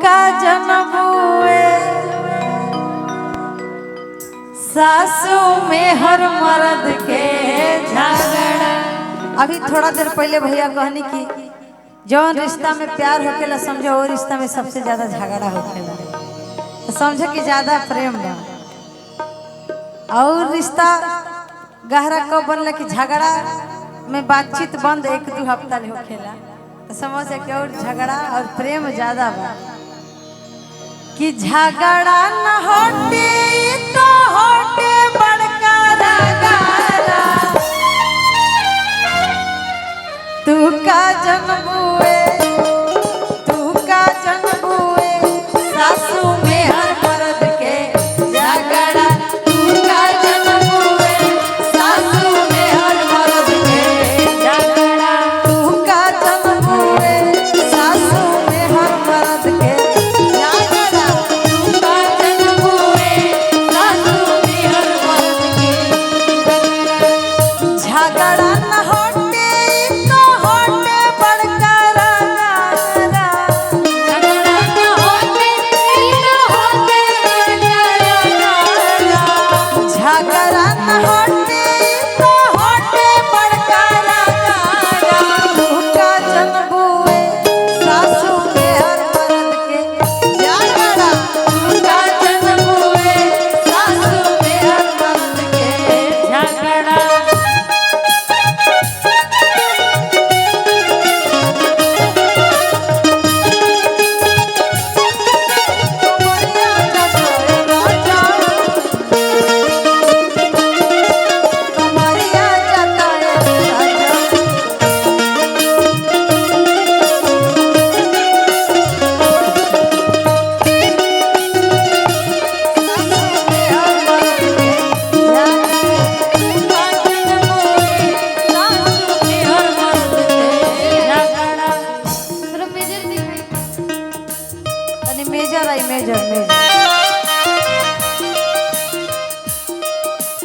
का जन्म हुए सासू में हर मर्द के झगड़ा। अभी थोड़ा देर पहले भैया कहनी कि जौन रिश्ता में प्यार होकेला समझो वो रिश्ता में सबसे ज्यादा झगड़ा होकेला, तो समझो कि ज्यादा प्रेम बा। और रिश्ता गहरा कब बनला कि झगड़ा में बातचीत बंद 1-2 हफ्ता ले होखेला, तो समझ कि और झगड़ा और प्रेम ज्यादा बा। कि झगड़ा न होते तो होते बड़का रगड़ा, तू का जन्म हुए सासू में हर मर्द के झगड़ा। तू का जन्म हुए सासू में हर मर्द के झगड़ा। तू का जन्म हुए सासू में हर मर्द के झगड़ा। तू का जन्म हुए सासू में हर मर्द के झगड़ा। न होते तो होते बड़का रगड़ा, झगड़ा न होते तो होते बड़का रगड़ा। झगड़ा न होते तो होते बड़का रगड़ा। तू का जन्म हुए सासू में हर मर्द के झगड़ा। तू का जन्म हुए सासू में हर मर्द के झगड़ा। मेजर आई मेजर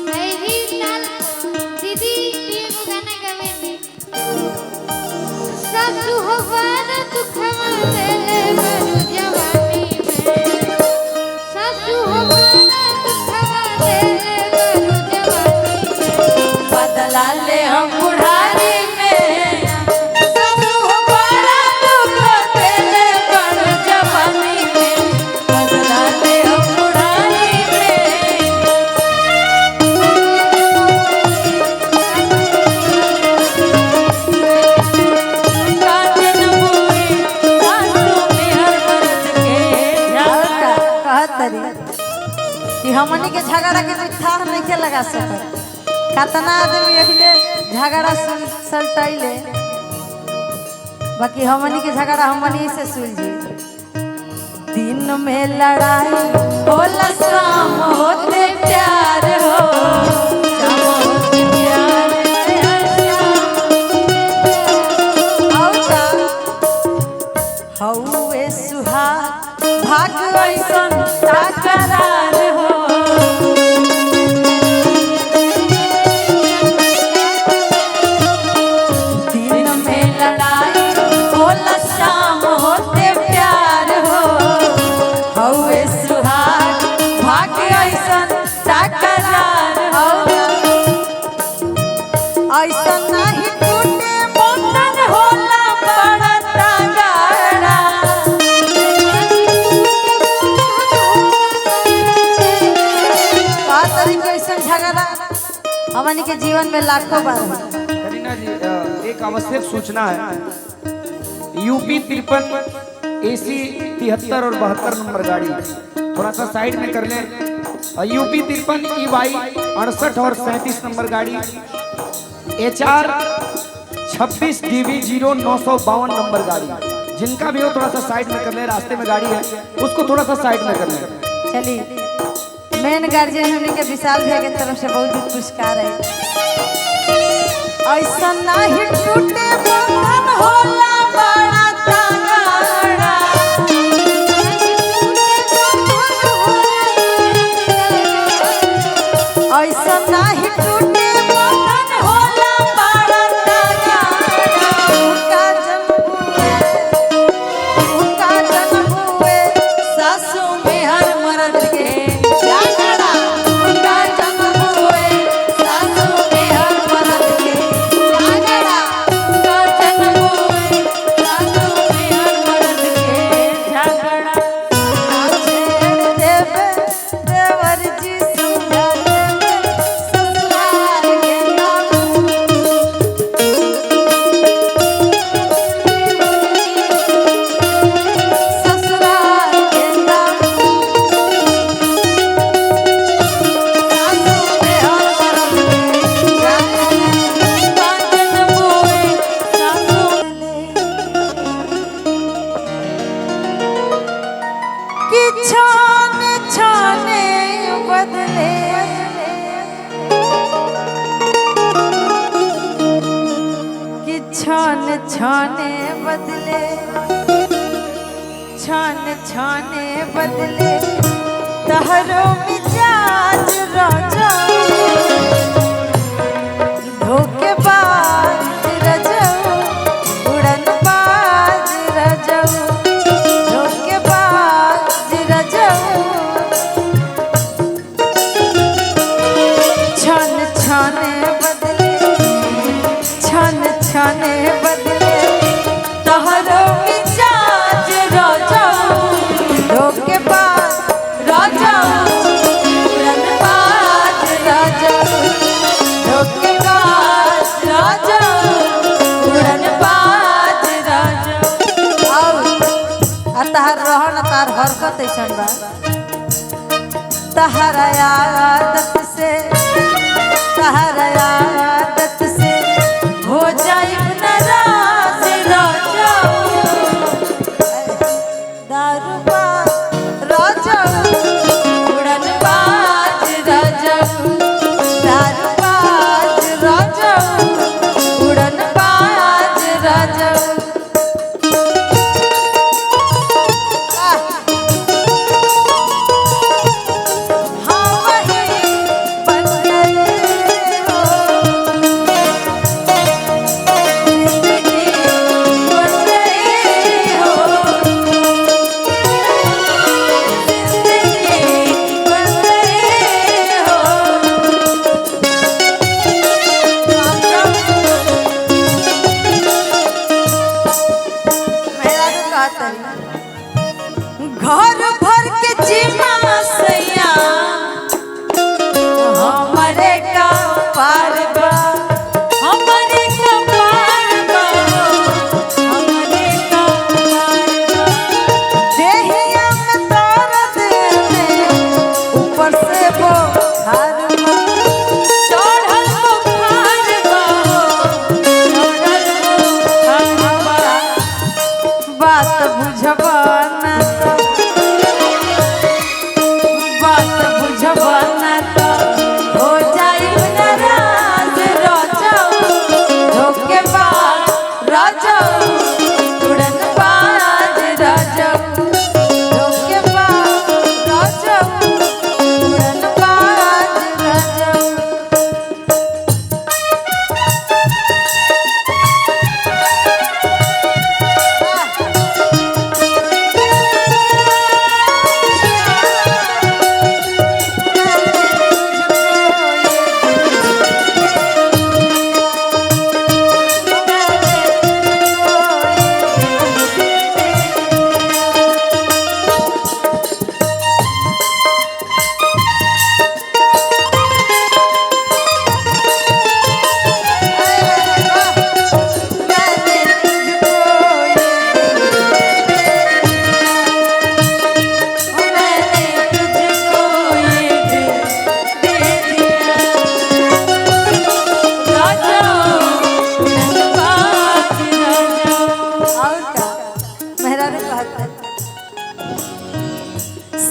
मेजर दीदी एगो गाना गावेनी सासू हो बाना दुखवा देले बरू जवानी में। सासू हो बाना दुखवा देले बरू जवानी में। बदला ले हम बुढ़ारी में। सासू हो बड़ा दुख देले बरू जवानी में। बदला ले हम बुढ़ारी में। का जन्म हुए सासू में हर मर्द के झगड़ा। कहत तरी कि हमनी के झगड़ा के कोई था नहीं के लगा सकत। कतना आदमी अहिले झगड़ा सलटैले, बाकी हमनी के झगड़ा हमनी से सुलझी। दिन में लड़ाई होला शाम होते प्यार हो। शाम होते प्यार हौवे सुहाग भाग ऐसन तकरार हो। दिन में लड़ाई होला शाम होते प्यार हो। हौवे सुहाग भाग ऐसन तकरार हो। ऐसन नहीं टूटे बंधन होला बड़ा तगड़ा। बात तरीके ऐसन झगड़ा हमनी के जीवन में लाखों बार हुआ। करीना जी, एक आवश्यक सूचना है। यूपी 53 AC 73 और 72 नंबर गाड़ी थोड़ा सा साइड में कर लें। और यूपी 53 EY 68 और 37 नंबर गाड़ी HR 26 DV 0952 नंबर गाड़ी, जिनका भी हो थोड़ा सा साइड में कर लें। रास्ते में गाड़ी है उसको थोड़ा सा साइड में कर लें। चलिए, मेन गार्जियन हमने के विशाल भैया के तरफ से बहुत बहुत पुरस्कार है। ऐसा नहीं टूटे बंधन होला बड़ा तगड़ा। ऐसा नहीं टूटे बंधन होला बड़ा तगड़ा। तू का जन्म हुए कि छाने छाने बदले कि छाने छाने बदले छाने छाने बदले तहरो मिजाज राजा धोखेबाज रजऊ उड़न बाज रजऊ धोखेबाज रजऊ छन छाने बदले छन छाने बदले तहरो मिजाज रजऊ धोखेबाज रजऊ उड़न बाज रजऊ धोखेबाज रजऊ उड़न बाज रजऊ और तहार रहन तार हरकत ऐसन बा तहार आदत से तहार आदत से हो जाई नाराज रजऊ दारू बाज रजऊ उड़न बाज रजऊ दारू बाज रजऊ उड़न बाज रजऊ हाँ वही बन गए हो जिंदगी बन गए हो जिंदगी बन गए हो मेरा तो कहता है घर भर के जिमा सैया हमारे का पार बा हमारे का पार बा हमारे का पार बा देहिया में दर्द में ऊपर से वो हार बा चढ़ल बुखार बा चढ़ल बुखार बा बात बुझबा ना तो बात बुझबा ना तो हो जाई नाराज रजऊ धोखेबाज रजऊ उड़न बाज रजऊ धोखेबाज रजऊ उड़न बाज रजऊ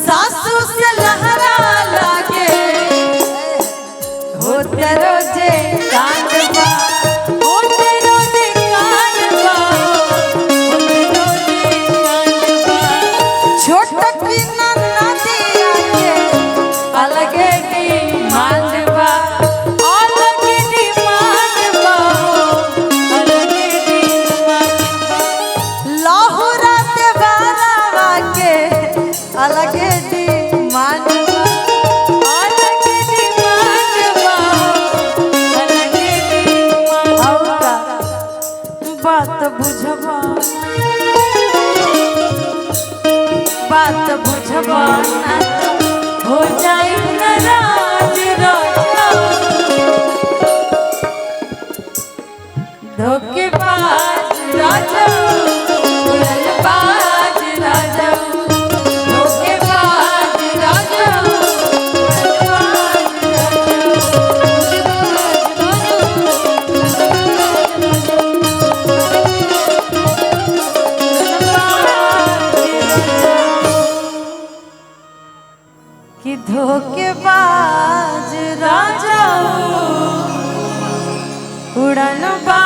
सासू से लहरा लागे होते रोजे कांडवा होते रोजे कांडवा होते रोजे कांडवा छोटकी नदिया के अलगे की मांडवा अलगे की मांडवा अलगे की मांडवा लाहुरा ते बारावा के अलगे दी मानवा अलगे दी मानवा अलगे दी मानवा बात बुझबा ना तो हो जाई नाराज रजऊ धोखेबाज रजऊ उड़न बाज रजऊ धोखेबाज रजऊ धोखेबाज राजा उड़न बाज